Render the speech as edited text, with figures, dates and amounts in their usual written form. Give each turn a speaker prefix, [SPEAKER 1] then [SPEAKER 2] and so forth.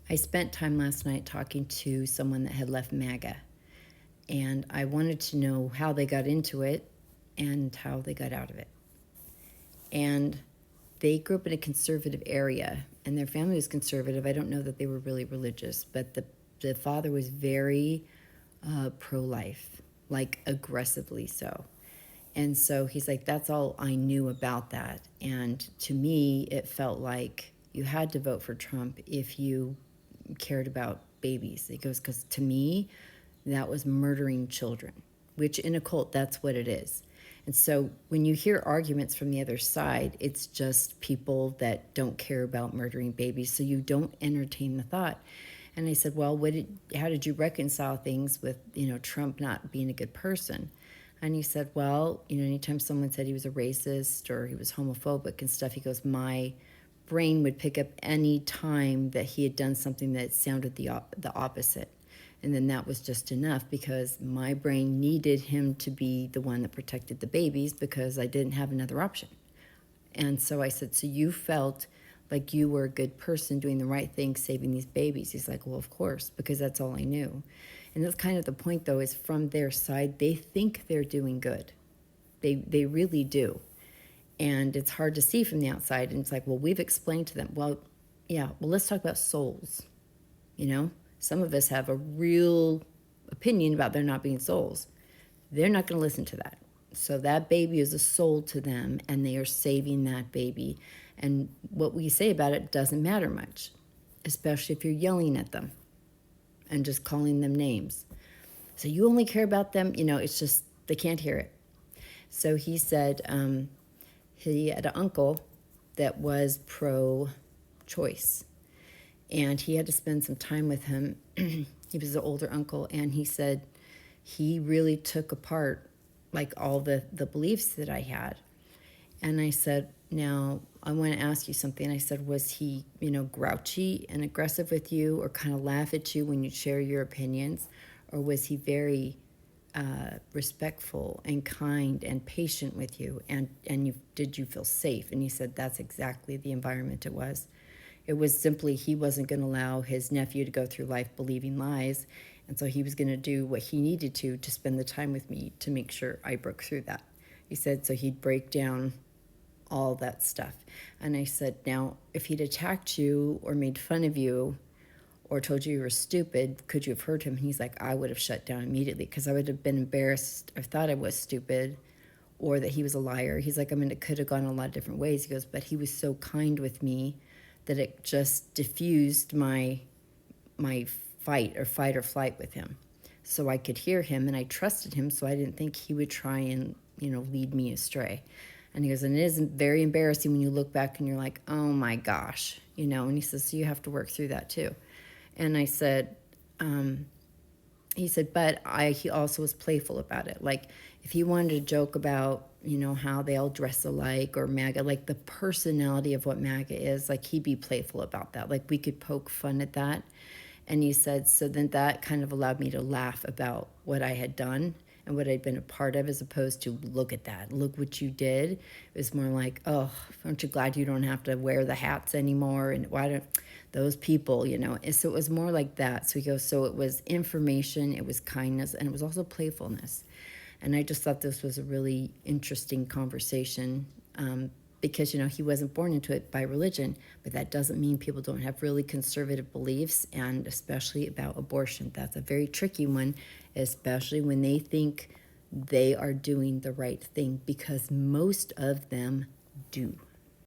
[SPEAKER 1] I spent time last night talking to someone that had left MAGA, and I wanted to know how they got into it and how they got out of it. And they grew up in a conservative area, and their family was conservative. I don't know that they were really religious, but the father was very pro-life, like aggressively so. And so he's like, that's all I knew about that. And to me, it felt like you had to vote for Trump if you cared about babies. He goes, because to me, that was murdering children, which in a cult, that's what it is. And so when you hear arguments from the other side, it's just people that don't care about murdering babies. So you don't entertain the thought. And I said, well, how did you reconcile things with, Trump not being a good person? And he said, well, anytime someone said he was a racist or he was homophobic and stuff, he goes, my brain would pick up any time that he had done something that sounded the opposite. And then that was just enough because my brain needed him to be the one that protected the babies because I didn't have another option. And so I said, so you felt like you were a good person doing the right thing, saving these babies? He's like, well, of course, because that's all I knew. And that's kind of the point, though, is from their side, they think they're doing good. They really do. And it's hard to see from the outside. And it's like, well, we've explained to them, well, yeah, well, let's talk about souls. Some of us have a real opinion about there not being souls. They're not going to listen to that. So that baby is a soul to them, and they are saving that baby. And what we say about it doesn't matter much, especially if you're yelling at them and just calling them names. So you only care about them, it's just they can't hear it. So he said he had an uncle that was pro-choice, and he had to spend some time with him. He was an older uncle, and he said he really took apart like all the beliefs that I had. And I said, now I want to ask you something. I said, was he, grouchy and aggressive with you or kind of laugh at you when you share your opinions? Or was he very respectful and kind and patient with you? And did you feel safe? And he said, that's exactly the environment it was. It was simply he wasn't going to allow his nephew to go through life believing lies. And so he was going to do what he needed to spend the time with me to make sure I broke through that. He said, so he'd break down all that stuff. And I said, now, if he'd attacked you or made fun of you or told you were stupid, could you have hurt him? And he's like, I would have shut down immediately because I would have been embarrassed or thought I was stupid or that he was a liar. He's like, it could have gone a lot of different ways. He goes, but he was so kind with me that it just diffused my fight or flight with him. So I could hear him and I trusted him, so I didn't think he would try and, lead me astray. And he goes, and it is very embarrassing when you look back and you're like, oh my gosh, and he says, so you have to work through that too. And I said, he said, but he also was playful about it. Like if he wanted to joke about, how they all dress alike or MAGA, like the personality of what MAGA is, like he'd be playful about that. Like we could poke fun at that. And he said, so then that kind of allowed me to laugh about what I had done and what I'd been a part of, as opposed to look at that, look what you did. It was more like, oh, aren't you glad you don't have to wear the hats anymore? And why don't those people, And so it was more like that. So he goes, so it was information, it was kindness, and it was also playfulness. And I just thought this was a really interesting conversation because, he wasn't born into it by religion, but that doesn't mean people don't have really conservative beliefs, and especially about abortion. That's a very tricky one, especially when they think they are doing the right thing, because most of them do.